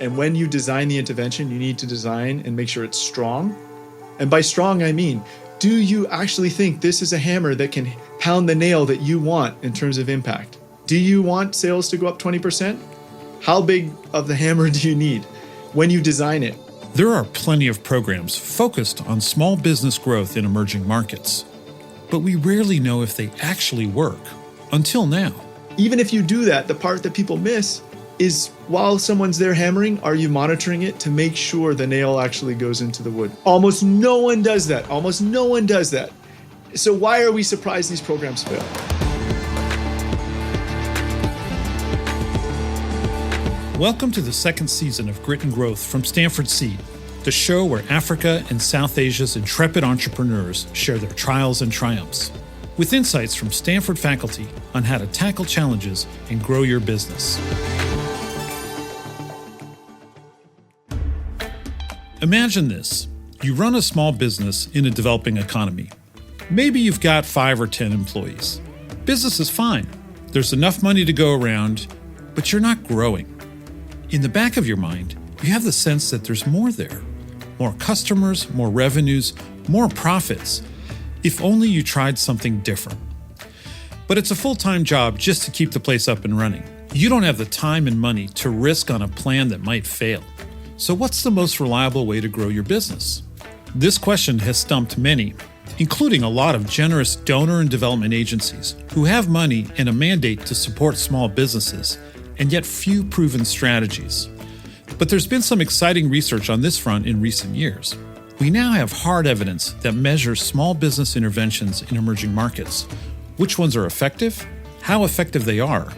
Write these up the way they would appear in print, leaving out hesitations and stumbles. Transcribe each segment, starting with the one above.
And when you design the intervention, you need to design and make sure it's strong. And by strong, I mean, do you actually think this is a hammer that can pound the nail that you want in terms of impact? Do you want sales to go up 20%? How big of the hammer do you need when you design it? There are plenty of programs focused on small business growth in emerging markets, but we rarely know if they actually work, until now. Even if you do that, the part that people miss is while someone's there hammering, are you monitoring it to make sure the nail actually goes into the wood? Almost no one does that. So why are we surprised these programs fail? Welcome to the second season of Grit and Growth from Stanford Seed, the show where Africa and South Asia's intrepid entrepreneurs share their trials and triumphs, with insights from Stanford faculty on how to tackle challenges and grow your business. Imagine this. You run a small business in a developing economy. Maybe you've got 5 or 10 employees. Business is fine. There's enough money to go around, but you're not growing. In the back of your mind, you have the sense that there's more there. More customers, more revenues, more profits. If only you tried something different. But it's a full-time job just to keep the place up and running. You don't have the time and money to risk on a plan that might fail. So what's the most reliable way to grow your business? This question has stumped many, including a lot of generous donor and development agencies who have money and a mandate to support small businesses, and yet few proven strategies. But there's been some exciting research on this front in recent years. We now have hard evidence that measures small business interventions in emerging markets, which ones are effective, how effective they are,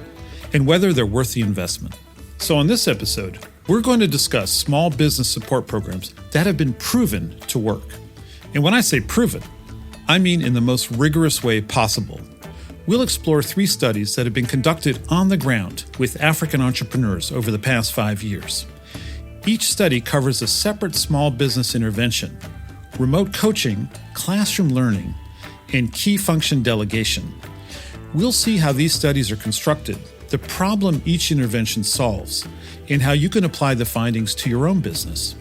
and whether they're worth the investment. So on this episode, we're going to discuss small business support programs that have been proven to work. And when I say proven, I mean in the most rigorous way possible. We'll explore 3 studies that have been conducted on the ground with African entrepreneurs over the past 5 years. Each study covers a separate small business intervention, remote coaching, classroom learning, and key function delegation. We'll see how these studies are constructed, the problem each intervention solves, and how you can apply the findings to your own business.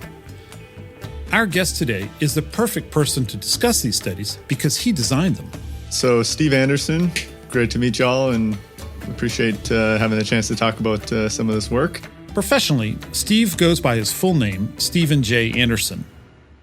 Our guest today is the perfect person to discuss these studies because he designed them. So Steve Anderson, great to meet y'all and appreciate having the chance to talk about some of this work. Professionally, Steve goes by his full name, Stephen J. Anderson.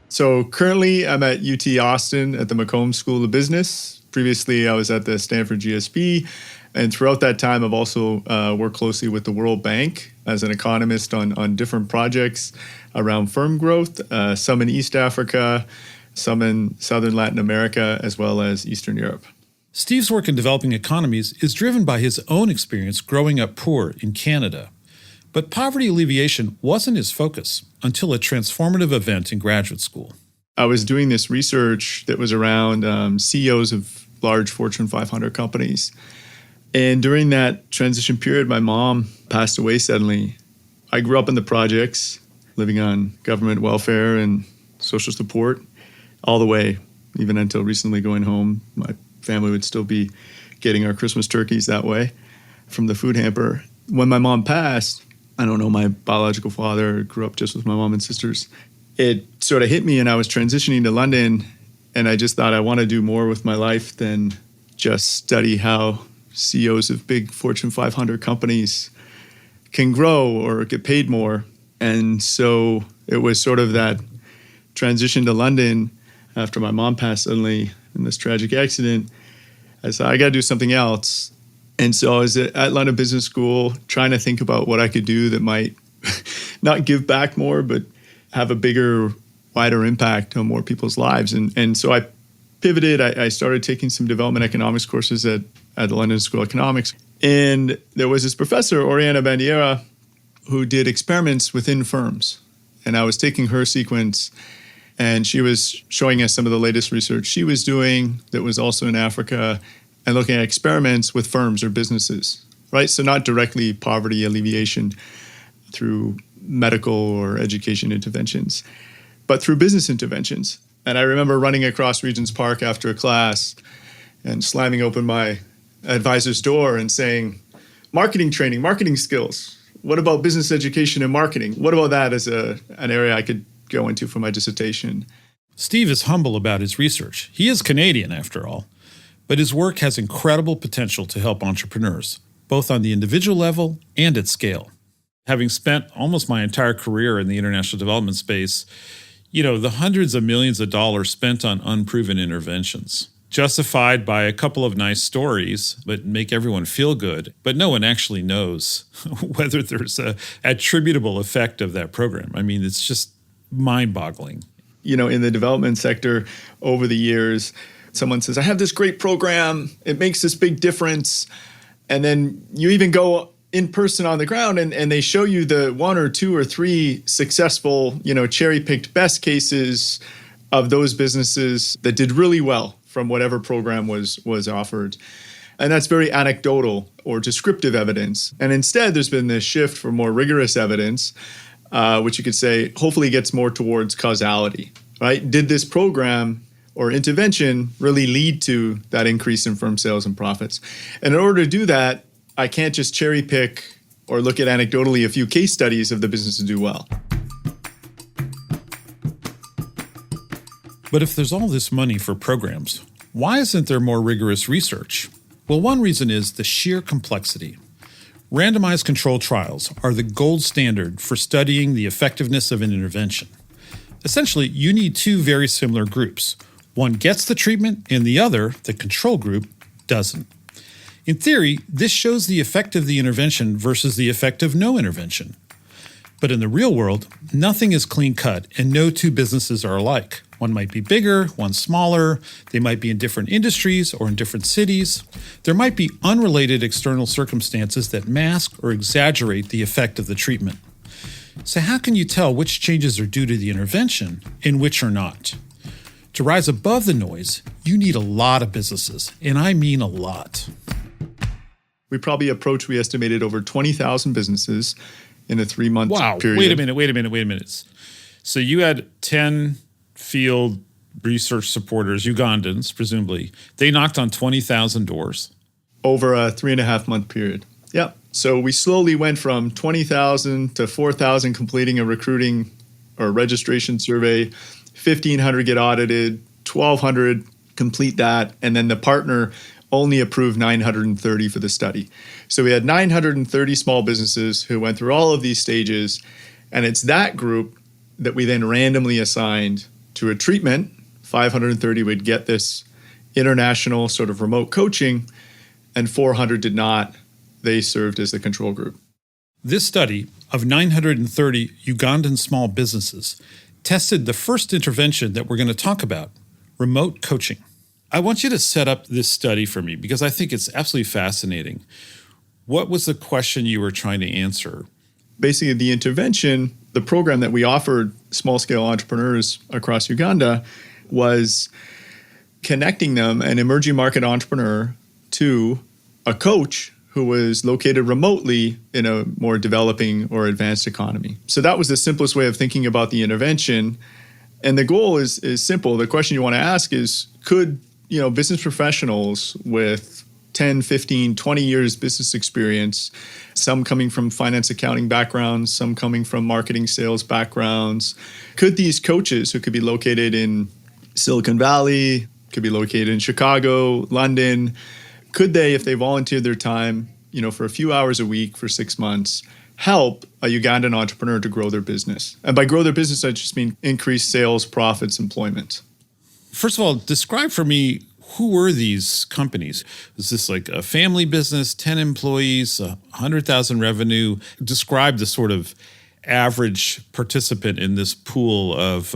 So currently I'm at UT Austin at the McCombs School of Business. Previously I was at the Stanford GSB. And throughout that time, I've also worked closely with the World Bank as an economist on different projects around firm growth, some in East Africa, some in Southern Latin America, as well as Eastern Europe. Steve's work in developing economies is driven by his own experience growing up poor in Canada. But poverty alleviation wasn't his focus until a transformative event in graduate school. I was doing this research that was around CEOs of large Fortune 500 companies. And during that transition period, my mom passed away suddenly. I grew up in the projects, living on government welfare and social support all the way, even until recently going home. My family would still be getting our Christmas turkeys that way from the food hamper. When my mom passed, I don't know, my biological father grew up just with my mom and sisters. It sort of hit me, and I was transitioning to London, and I just thought I want to do more with my life than just study how CEOs of big Fortune 500 companies can grow or get paid more. And so it was sort of that transition to London after my mom passed suddenly in this tragic accident. I said, I got to do something else. And so I was at London Business School trying to think about what I could do that might not give back more, but have a bigger, wider impact on more people's lives. And so I pivoted. I started taking some development economics courses at the London School of Economics. And there was this professor, Oriana Bandiera, who did experiments within firms. And I was taking her sequence, and she was showing us some of the latest research she was doing that was also in Africa and looking at experiments with firms or businesses, right? So not directly poverty alleviation through medical or education interventions, but through business interventions. And I remember running across Regent's Park after a class and slamming open my advisor's door and saying, marketing training, marketing skills. What about business education and marketing? What about that as an area I could go into for my dissertation? Steve is humble about his research. He is Canadian, after all, but his work has incredible potential to help entrepreneurs, both on the individual level and at scale. Having spent almost my entire career in the international development space, the hundreds of millions of dollars spent on unproven interventions, justified by a couple of nice stories, but make everyone feel good, but no one actually knows whether there's a attributable effect of that program. I mean, it's just mind-boggling. In the development sector over the years, someone says, I have this great program, it makes this big difference. And then you even go in person on the ground and they show you the one or two or three successful, cherry-picked best cases of those businesses that did really well from whatever program was offered. And that's very anecdotal or descriptive evidence. And instead, there's been this shift for more rigorous evidence, which you could say hopefully gets more towards causality, right? Did this program or intervention really lead to that increase in firm sales and profits? And in order to do that, I can't just cherry pick or look at anecdotally a few case studies of the business to do well. But if there's all this money for programs, why isn't there more rigorous research? Well, one reason is the sheer complexity. Randomized controlled trials are the gold standard for studying the effectiveness of an intervention. Essentially, you need two very similar groups. One gets the treatment and the other, the control group, doesn't. In theory, this shows the effect of the intervention versus the effect of no intervention. But in the real world, nothing is clean cut and no two businesses are alike. One might be bigger, one smaller, they might be in different industries or in different cities. There might be unrelated external circumstances that mask or exaggerate the effect of the treatment. So how can you tell which changes are due to the intervention and which are not? To rise above the noise, you need a lot of businesses, and I mean a lot. We estimated over 20,000 businesses in a 3-month period. Wait a minute. So you had 10 field research supporters, Ugandans, presumably. They knocked on 20,000 doors. Over a 3.5-month period. Yeah. So we slowly went from 20,000 to 4,000 completing a recruiting or registration survey, 1,500 get audited, 1,200 complete that, and then the partner only approved 930 for the study. So we had 930 small businesses who went through all of these stages, and it's that group that we then randomly assigned to a treatment. 530 would get this international sort of remote coaching, and 400 did not. They served as the control group. This study of 930 Ugandan small businesses tested the first intervention that we're going to talk about, remote coaching. I want you to set up this study for me because I think it's absolutely fascinating. What was the question you were trying to answer? Basically, the intervention, the program that we offered small-scale entrepreneurs across Uganda was connecting them, an emerging market entrepreneur, to a coach who was located remotely in a more developing or advanced economy. So that was the simplest way of thinking about the intervention. And the goal is simple. The question you want to ask is, could business professionals with 10, 15, 20 years business experience, some coming from finance accounting backgrounds, some coming from marketing sales backgrounds, could these coaches who could be located in Silicon Valley, could be located in Chicago, London, could they, if they volunteered their time, for a few hours a week for 6 months, help a Ugandan entrepreneur to grow their business? And by grow their business, I just mean increase sales, profits, employment. First of all, describe for me, who were these companies? Is this like a family business, 10 employees, 100,000 revenue? Describe the sort of average participant in this pool of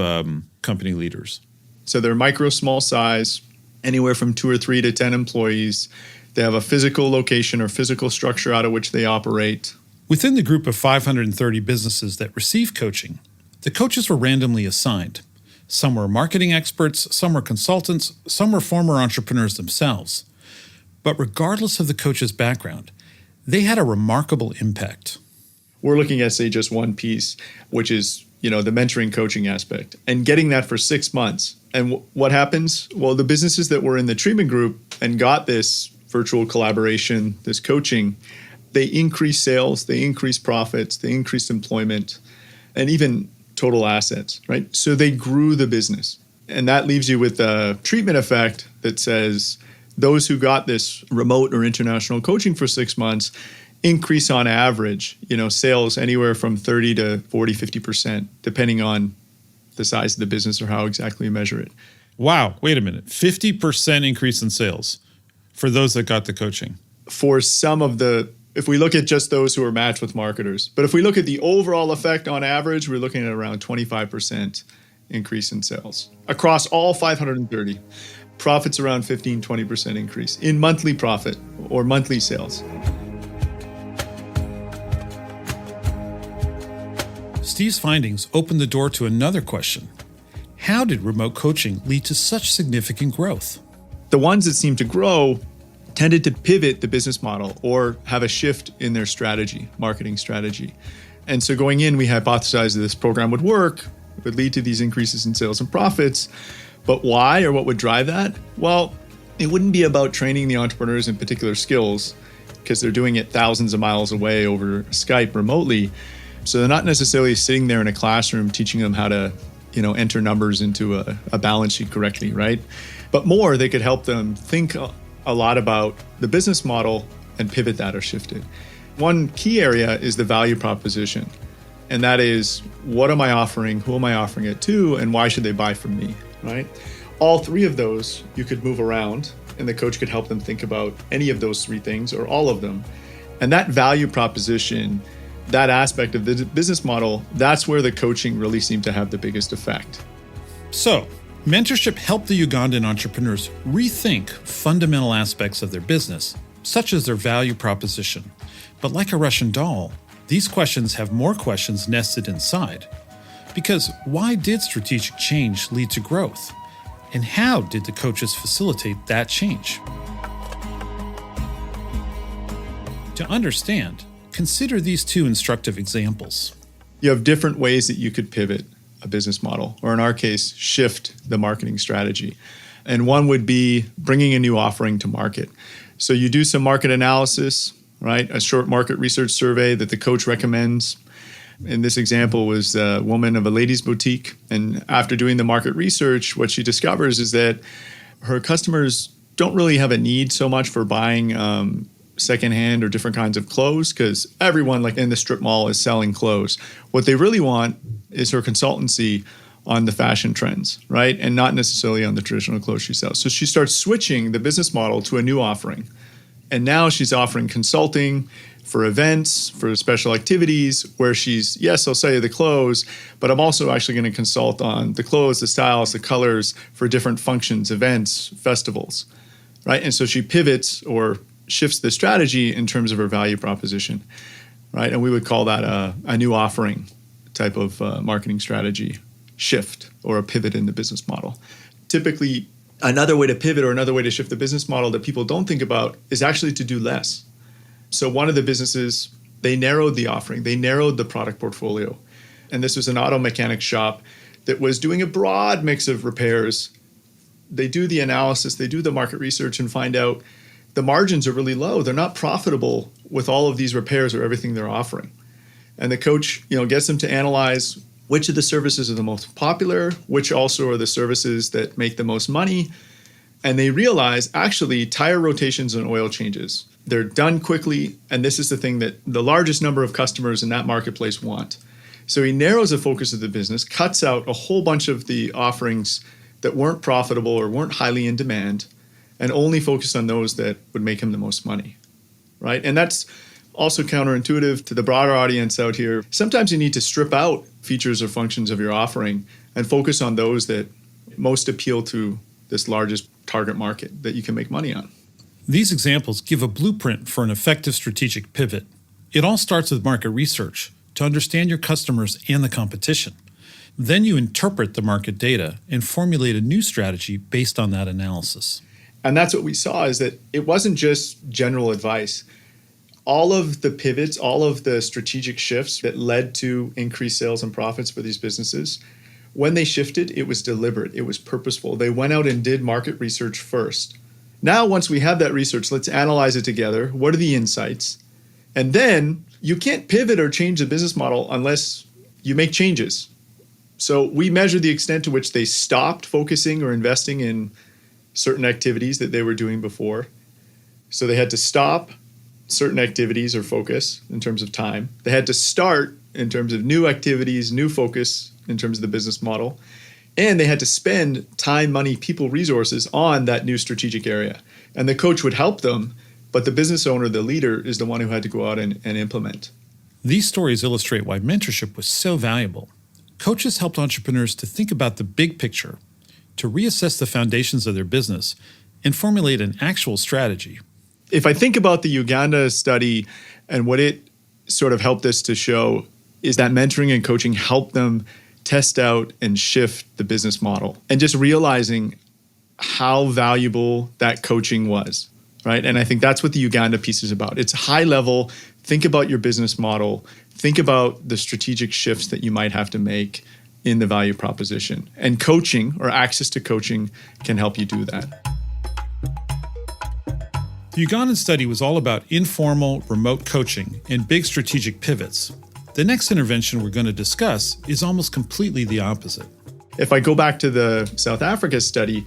company leaders. So they're micro, small size, anywhere from 2 or 3 to 10 employees. They have a physical location or physical structure out of which they operate. Within the group of 530 businesses that receive coaching, the coaches were randomly assigned. Some were marketing experts, some were consultants, some were former entrepreneurs themselves. But regardless of the coach's background, they had a remarkable impact. We're looking at, say, just one piece, which is, the mentoring coaching aspect, and getting that for 6 months. And what happens? Well, the businesses that were in the treatment group and got this virtual collaboration, this coaching, they increased sales, they increased profits, they increased employment, and even total assets, right? So they grew the business. And that leaves you with a treatment effect that says those who got this remote or international coaching for 6 months increase on average, sales anywhere from 30 to 40, 50%, depending on the size of the business or how exactly you measure it. Wow, wait a minute. 50% increase in sales for those that got the coaching. For some of if we look at just those who are matched with marketers, but if we look at the overall effect on average, we're looking at around 25% increase in sales across all 530. Profits around 15, 20% increase in monthly profit or monthly sales. Steve's findings opened the door to another question. How did remote coaching lead to such significant growth? The ones that seemed to grow tended to pivot the business model or have a shift in their strategy, marketing strategy. And so going in, we hypothesized that this program would work, would lead to these increases in sales and profits. But why or what would drive that? Well, it wouldn't be about training the entrepreneurs in particular skills because they're doing it thousands of miles away over Skype remotely. So they're not necessarily sitting there in a classroom teaching them how to, enter numbers into a balance sheet correctly, right? But more, they could help them think a lot about the business model and pivot that or shift it. One key area is the value proposition. And that is, what am I offering? Who am I offering it to? And why should they buy from me, right? All three of those you could move around and the coach could help them think about any of those three things or all of them. And that value proposition, that aspect of the business model, that's where the coaching really seemed to have the biggest effect. So, mentorship helped the Ugandan entrepreneurs rethink fundamental aspects of their business, such as their value proposition. But like a Russian doll, these questions have more questions nested inside. Because why did strategic change lead to growth? And how did the coaches facilitate that change? To understand, consider these two instructive examples. You have different ways that you could pivot a business model, or in our case, shift the marketing strategy. And one would be bringing a new offering to market. So you do some market analysis, right? A short market research survey that the coach recommends. In this example was a woman of a ladies' boutique. And after doing the market research, what she discovers is that her customers don't really have a need so much for buying secondhand or different kinds of clothes because everyone like in the strip mall is selling clothes. What they really want is her consultancy on the fashion trends, right? And not necessarily on the traditional clothes she sells. So she starts switching the business model to a new offering. And now she's offering consulting for events, for special activities where she's, yes, I'll sell you the clothes, but I'm also actually going to consult on the clothes, the styles, the colors for different functions, events, festivals, right? And so she pivots or shifts the strategy in terms of her value proposition, right? And we would call that a new offering type of marketing strategy shift or a pivot in the business model. Typically, another way to pivot or another way to shift the business model that people don't think about is actually to do less. So one of the businesses, they narrowed the offering, they narrowed the product portfolio. And this was an auto mechanic shop that was doing a broad mix of repairs. They do the analysis, they do the market research and find out the margins are really low. They're not profitable with all of these repairs or everything they're offering. And the coach, gets them to analyze which of the services are the most popular, which also are the services that make the most money. And they realize actually tire rotations and oil changes, they're done quickly. And this is the thing that the largest number of customers in that marketplace want. So he narrows the focus of the business, cuts out a whole bunch of the offerings that weren't profitable or weren't highly in demand, and only focus on those that would make him the most money, right? And that's also counterintuitive to the broader audience out here. Sometimes you need to strip out features or functions of your offering and focus on those that most appeal to this largest target market that you can make money on. These examples give a blueprint for an effective strategic pivot. It all starts with market research to understand your customers and the competition. Then you interpret the market data and formulate a new strategy based on that analysis. And that's what we saw is that it wasn't just general advice. All of the pivots, all of the strategic shifts that led to increased sales and profits for these businesses, when they shifted, it was deliberate, it was purposeful. They went out and did market research first. Now, once we have that research, let's analyze it together. What are the insights? And then you can't pivot or change the business model unless you make changes. So we measure the extent to which they stopped focusing or investing in certain activities that they were doing before. So they had to stop certain activities or focus in terms of time. They had to start in terms of new activities, new focus in terms of the business model. And they had to spend time, money, people, resources on that new strategic area. And the coach would help them, but the business owner, the leader, is the one who had to go out and implement. These stories illustrate why mentorship was so valuable. Coaches helped entrepreneurs to think about the big picture, to reassess the foundations of their business, and formulate an actual strategy. If I think about the Uganda study and what it sort of helped us to show is that mentoring and coaching helped them test out and shift the business model, and just realizing how valuable that coaching was, right? And I think that's what the Uganda piece is about. It's high level. Think about your business model. Think about the strategic shifts that you might have to make in the value proposition. And coaching or access to coaching can help you do that. The Ugandan study was all about informal, remote coaching and big strategic pivots. The next intervention we're going to discuss is almost completely the opposite. If I go back to the South Africa study,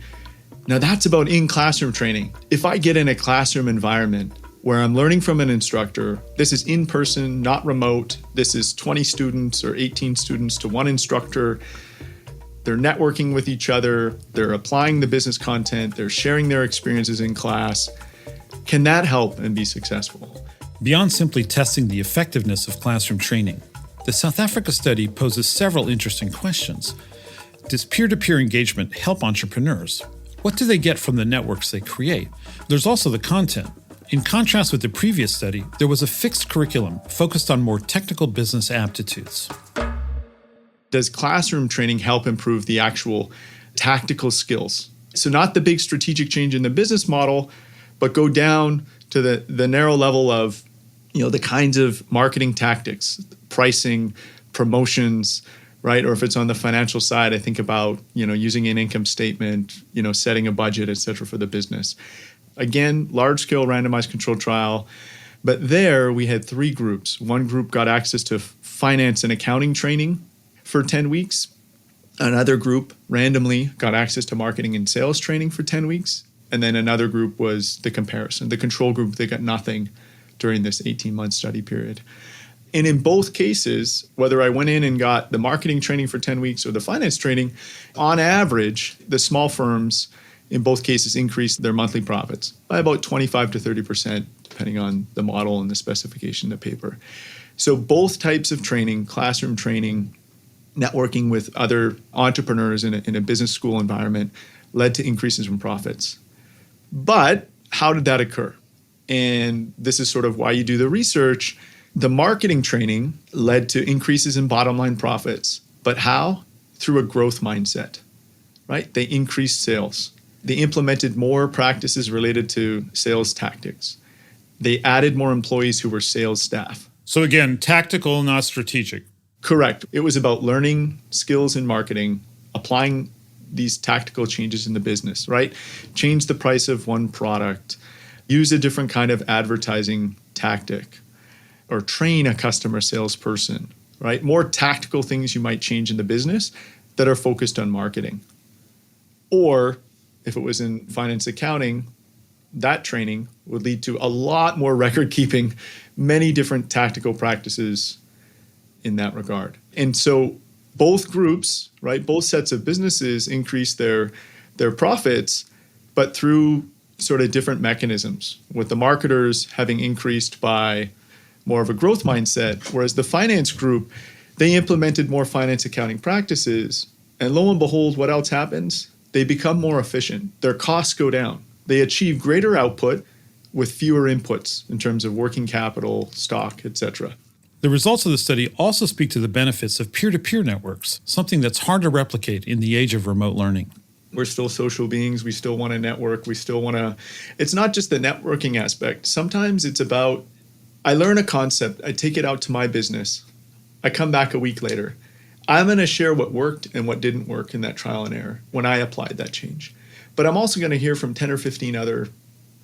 now that's about in-classroom training. If I get in a classroom environment where I'm learning from an instructor, this is in person, not remote, this is 20 students or 18 students to one instructor, they're networking with each other, they're applying the business content, they're sharing their experiences in class, can that help and be successful? Beyond simply testing the effectiveness of classroom training, the South Africa study poses several interesting questions. Does peer-to-peer engagement help entrepreneurs? What do they get from the networks they create? There's also the content. In contrast with the previous study, there was a fixed curriculum focused on more technical business aptitudes. Does classroom training help improve the actual tactical skills? So not the big strategic change in the business model, but go down to the narrow level of, the kinds of marketing tactics, pricing, promotions, right? Or if it's on the financial side, I think about, using an income statement, setting a budget, et cetera, for the business. Again, large-scale randomized controlled trial. But there we had 3 groups. One group got access to finance and accounting training for 10 weeks. Another group randomly got access to marketing and sales training for 10 weeks. And then another group was the comparison. The control group, they got nothing during this 18-month study period. And in both cases, whether I went in and got the marketing training for 10 weeks or the finance training, on average, the small firms in both cases increased their monthly profits by about 25 to 30%, depending on the model and the specification of the paper. So both types of training, classroom training, networking with other entrepreneurs in a business school environment, led to increases in profits. But how did that occur? And this is sort of why you do the research. The marketing training led to increases in bottom line profits. But how? Through a growth mindset, right? They increased sales. They implemented more practices related to sales tactics. They added more employees who were sales staff. So again, tactical, not strategic. Correct. It was about learning skills in marketing, applying these tactical changes in the business, right? Change the price of one product, use a different kind of advertising tactic, or train a customer salesperson, right? More tactical things you might change in the business that are focused on marketing. Or if it was in finance accounting, that training would lead to a lot more record keeping, many different tactical practices in that regard. And so both groups, right, both sets of businesses increased their profits, but through sort of different mechanisms, with the marketers having increased by more of a growth mindset, whereas the finance group, they implemented more finance accounting practices, and lo and behold, what else happens? They become more efficient. Their costs go down. They achieve greater output with fewer inputs in terms of working capital, stock, etc. The results of the study also speak to the benefits of peer-to-peer networks, something that's hard to replicate in the age of remote learning. We're still social beings. We still want to network. We still want to... It's not just the networking aspect. Sometimes it's about, I learn a concept, I take it out to my business, I come back a week later. I'm going to share what worked and what didn't work in that trial and error when I applied that change. But I'm also going to hear from 10 or 15 other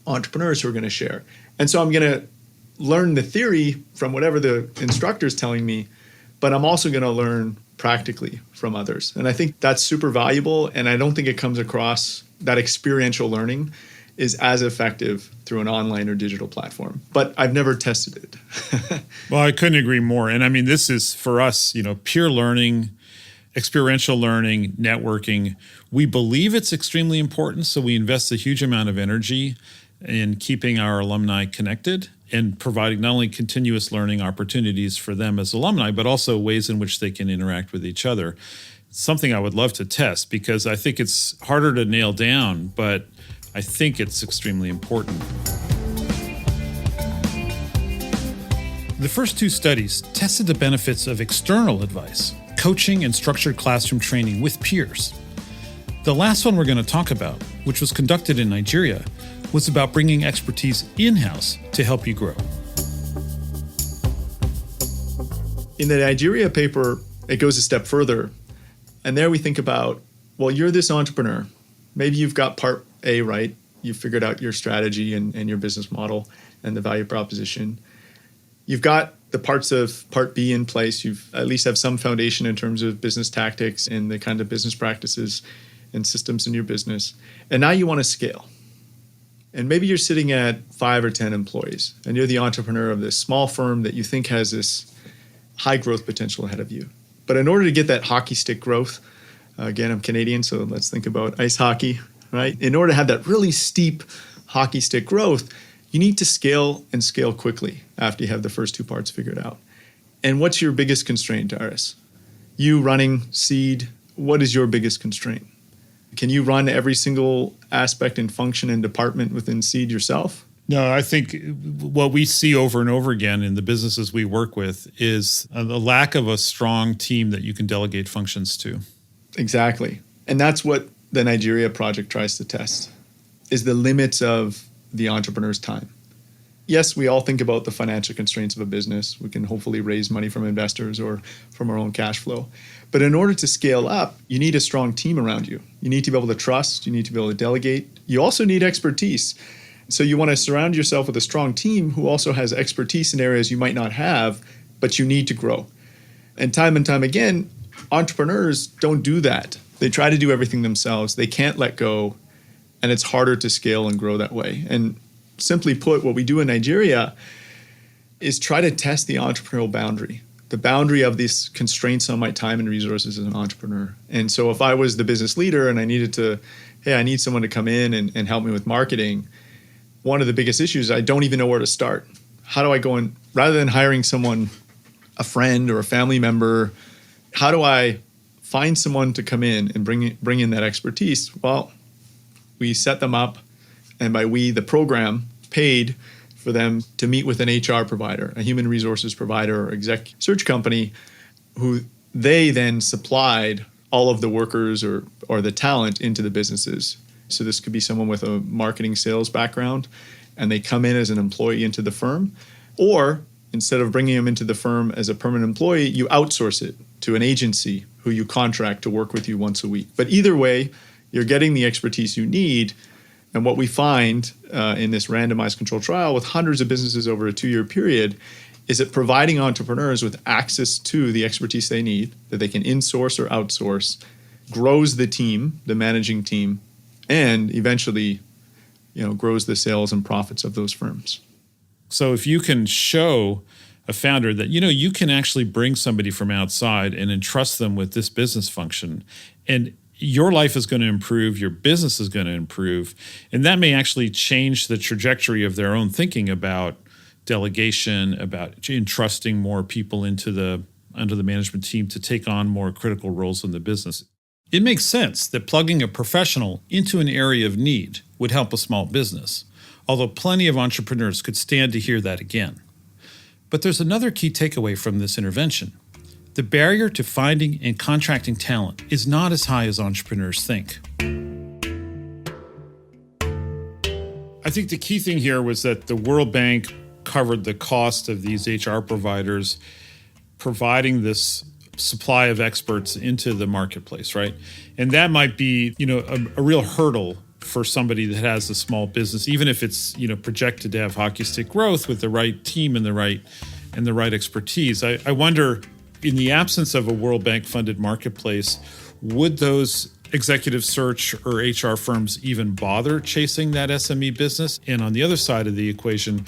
entrepreneurs who are going to share. And so I'm going to learn the theory from whatever the instructor is telling me, but I'm also going to learn practically from others. And I think that's super valuable. And I don't think it comes across that experiential learning is as effective through an online or digital platform. But I've never tested it. Well, I couldn't agree more. And I mean, this is for us, pure learning, experiential learning, networking. We believe it's extremely important. So we invest a huge amount of energy in keeping our alumni connected and providing not only continuous learning opportunities for them as alumni, but also ways in which they can interact with each other. It's something I would love to test because I think it's harder to nail down, but I think it's extremely important. The first two studies tested the benefits of external advice, coaching and structured classroom training with peers. The last one we're going to talk about, which was conducted in Nigeria, was about bringing expertise in-house to help you grow. In the Nigeria paper, it goes a step further. And there we think about, well, you're this entrepreneur. Maybe you've got part A right. You've figured out your strategy and your business model and the value proposition. You've got the parts of part B in place. You've at least have some foundation in terms of business tactics and the kind of business practices and systems in your business. And now you want to scale. And maybe you're sitting at 5 or 10 employees and you're the entrepreneur of this small firm that you think has this high growth potential ahead of you. But in order to get that hockey stick growth, again, I'm Canadian, so let's think about ice hockey, right? In order to have that really steep hockey stick growth, you need to scale and scale quickly after you have the first two parts figured out. And what's your biggest constraint, Darius? You running Seed, what is your biggest constraint? Can you run every single aspect and function and department within Seed yourself? No, I think what we see over and over again in the businesses we work with is the lack of a strong team that you can delegate functions to. Exactly. And that's what the Nigeria project tries to test, is the limits of the entrepreneur's time. Yes, we all think about the financial constraints of a business. We can hopefully raise money from investors or from our own cash flow. But in order to scale up, you need a strong team around you. You need to be able to trust. You need to be able to delegate. You also need expertise. So you want to surround yourself with a strong team who also has expertise in areas you might not have, but you need to grow. And time again, entrepreneurs don't do that. They try to do everything themselves. They can't let go, and it's harder to scale and grow that way. And simply put, what we do in Nigeria is try to test the entrepreneurial boundary, the boundary of these constraints on my time and resources as an entrepreneur. And so if I was the business leader and I need someone to come in and help me with marketing, one of the biggest issues is I don't even know where to start. How do I go in, rather than hiring someone, a friend or a family member, how do I find someone to come in and bring in that expertise? Well, we set them up, and by we, the program paid for them to meet with an HR provider, a human resources provider or exec search company, who they then supplied all of the workers or the talent into the businesses. So this could be someone with a marketing sales background, and they come in as an employee into the firm. Or instead of bringing them into the firm as a permanent employee, you outsource it to an agency who you contract to work with you once a week. But either way, you're getting the expertise you need. And what we find in this randomized controlled trial with hundreds of businesses over a 2-year period is that providing entrepreneurs with access to the expertise they need, that they can insource or outsource, grows the team, the managing team, and eventually, grows the sales and profits of those firms. So if you can show a founder that, you can actually bring somebody from outside and entrust them with this business function, and your life is going to improve, your business is going to improve, and that may actually change the trajectory of their own thinking about delegation, about entrusting more people under the management team to take on more critical roles in the business. It makes sense that plugging a professional into an area of need would help a small business, although plenty of entrepreneurs could stand to hear that again. But there's another key takeaway from this intervention. The barrier to finding and contracting talent is not as high as entrepreneurs think. I think the key thing here was that the World Bank covered the cost of these HR providers providing this supply of experts into the marketplace, right? And that might be, a real hurdle for somebody that has a small business, even if it's, projected to have hockey stick growth with the right team and the right expertise. I wonder, in the absence of a World Bank funded marketplace, would those executive search or HR firms even bother chasing that SME business? And on the other side of the equation,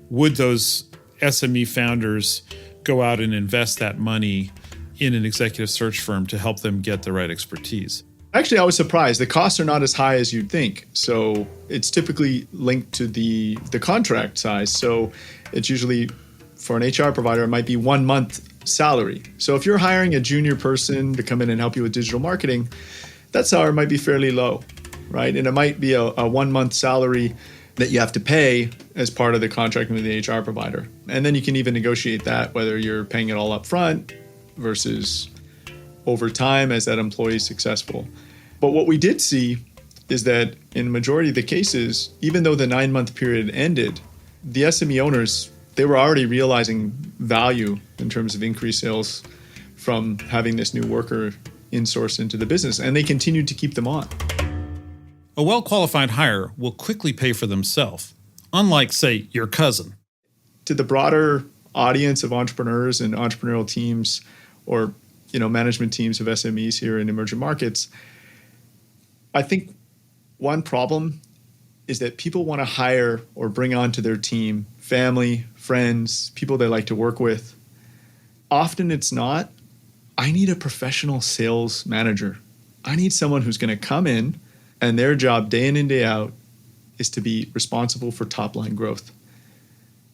would those SME founders go out and invest that money in an executive search firm to help them get the right expertise? Actually, I was surprised. The costs are not as high as you'd think. So it's typically linked to the contract size. So it's usually, for an HR provider, it might be 1 month salary. So if you're hiring a junior person to come in and help you with digital marketing, that salary might be fairly low, right? And it might be a 1 month salary that you have to pay as part of the contract with the HR provider. And then you can even negotiate that, whether you're paying it all up front versus over time as that employee is successful. But what we did see is that in the majority of the cases, even though the 9 month period ended, the SME owners, they were already realizing value in terms of increased sales from having this new worker insourced into the business, and they continued to keep them on. A well-qualified hire will quickly pay for themselves, unlike, say, your cousin. To the broader audience of entrepreneurs and entrepreneurial teams or management teams of SMEs here in emerging markets, I think one problem is that people want to hire or bring onto their team family, friends, people they like to work with. Often it's not, I need a professional sales manager. I need someone who's going to come in and their job day in and day out is to be responsible for top line growth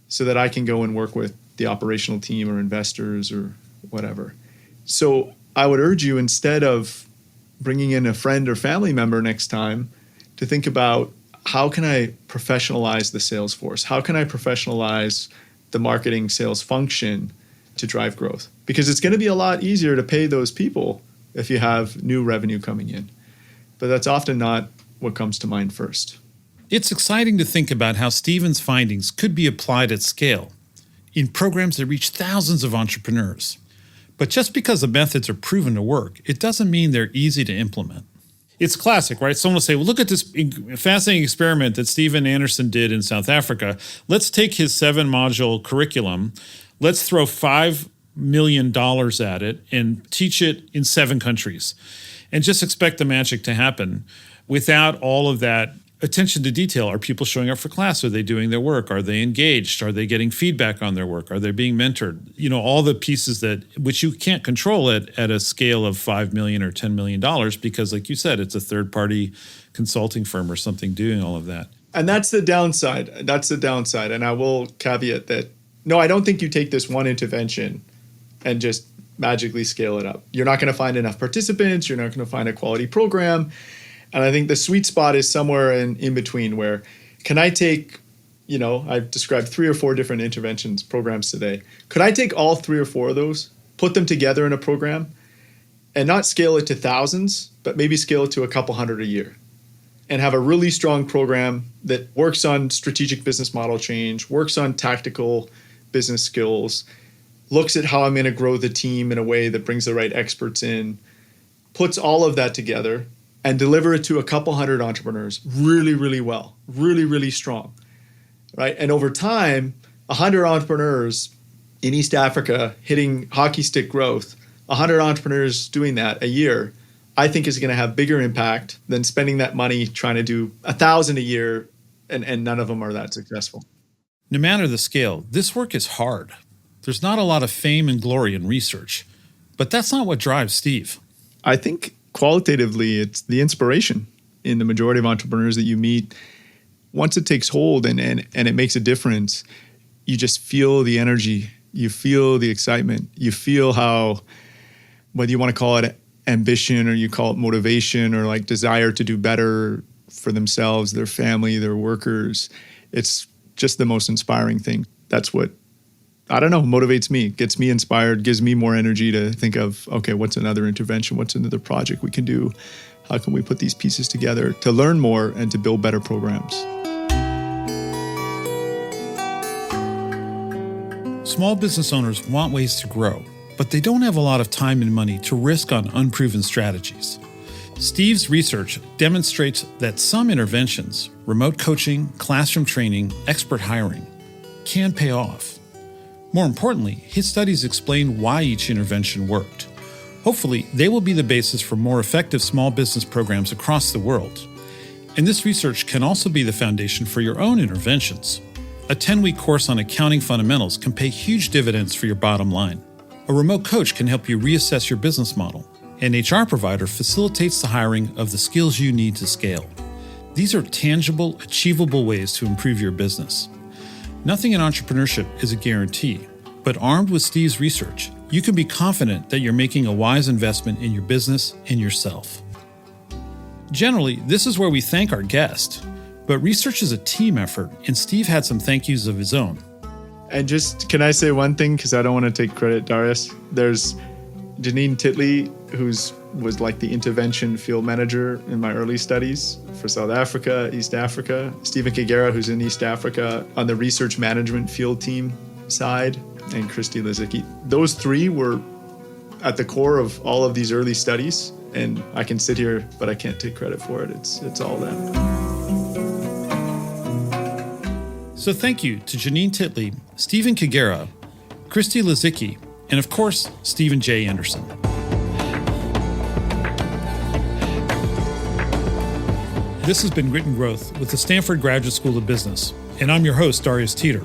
so that I can go and work with the operational team or investors or whatever. So I would urge you, instead of bringing in a friend or family member next time, to think about, how can I professionalize the sales force? How can I professionalize the marketing sales function to drive growth? Because it's going to be a lot easier to pay those people if you have new revenue coming in. But that's often not what comes to mind first. It's exciting to think about how Stephen's findings could be applied at scale in programs that reach thousands of entrepreneurs. But just because the methods are proven to work, it doesn't mean they're easy to implement. It's classic, right? Someone will say, well, look at this fascinating experiment that Stephen Anderson did in South Africa. Let's take his 7-module curriculum. Let's throw $5 million at it and teach it in 7 countries and just expect the magic to happen without all of that attention to detail. Are people showing up for class? Are they doing their work? Are they engaged? Are they getting feedback on their work? Are they being mentored? All the pieces which you can't control at a scale of $5 million or $10 million because, like you said, it's a third-party consulting firm or something doing all of that. And that's the downside. And I will caveat that, no, I don't think you take this one intervention and just magically scale it up. You're not going to find enough participants. You're not going to find a quality program. And I think the sweet spot is somewhere in between, where can I take, I've described 3 or 4 different interventions programs today. Could I take all 3 or 4 of those, put them together in a program, and not scale it to thousands, but maybe scale it to a couple hundred a year, and have a really strong program that works on strategic business model change, works on tactical business skills, looks at how I'm going to grow the team in a way that brings the right experts in, puts all of that together, and deliver it to a couple hundred entrepreneurs really, really well, really, really strong, right? And over time, 100 entrepreneurs in East Africa hitting hockey stick growth, 100 entrepreneurs doing that a year, I think is going to have bigger impact than spending that money trying to do 1,000 a year and none of them are that successful. No matter the scale, this work is hard. There's not a lot of fame and glory in research, but that's not what drives Steve. I think qualitatively, it's the inspiration in the majority of entrepreneurs that you meet. Once it takes hold and it makes a difference, you just feel the energy, you feel the excitement, you feel how, whether you want to call it ambition or you call it motivation or like desire to do better for themselves, their family, their workers, it's just the most inspiring thing. That's what, I don't know, motivates me, gets me inspired, gives me more energy to think of, okay, what's another intervention? What's another project we can do? How can we put these pieces together to learn more and to build better programs? Small business owners want ways to grow, but they don't have a lot of time and money to risk on unproven strategies. Steve's research demonstrates that some interventions, remote coaching, classroom training, expert hiring, can pay off. More importantly, his studies explain why each intervention worked. Hopefully, they will be the basis for more effective small business programs across the world. And this research can also be the foundation for your own interventions. A 10-week course on accounting fundamentals can pay huge dividends for your bottom line. A remote coach can help you reassess your business model. An HR provider facilitates the hiring of the skills you need to scale. These are tangible, achievable ways to improve your business. Nothing in entrepreneurship is a guarantee, but armed with Steve's research, you can be confident that you're making a wise investment in your business and yourself. Generally, this is where we thank our guest, but research is a team effort, and Steve had some thank yous of his own. And just, can I say one thing? Because I don't want to take credit, Darius. There's Janine Titley, was like the intervention field manager in my early studies for South Africa, East Africa. Stephen Kagera, who's in East Africa on the research management field team side, and Christy Lizicki. Those three were at the core of all of these early studies, and I can sit here, but I can't take credit for it. It's all them. So thank you to Janine Titley, Stephen Kagera, Christy Lizicki, and of course, Stephen J. Anderson. This has been Grit and Growth with the Stanford Graduate School of Business, and I'm your host, Darius Teeter.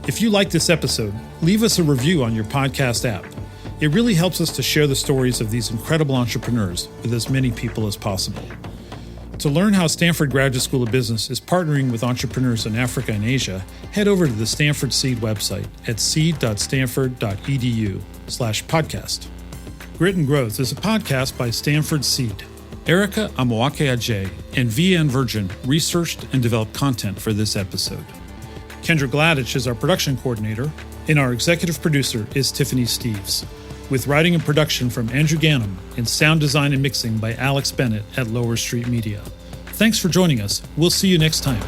If you like this episode, leave us a review on your podcast app. It really helps us to share the stories of these incredible entrepreneurs with as many people as possible. To learn how Stanford Graduate School of Business is partnering with entrepreneurs in Africa and Asia, head over to the Stanford Seed website at seed.stanford.edu/podcast. Grit and Growth is a podcast by Stanford Seed. Erica Amoake-Ajay and VN Virgin researched and developed content for this episode. Kendra Gladich is our production coordinator, and our executive producer is Tiffany Steves, with writing and production from Andrew Gannum and sound design and mixing by Alex Bennett at Lower Street Media. Thanks for joining us. We'll see you next time.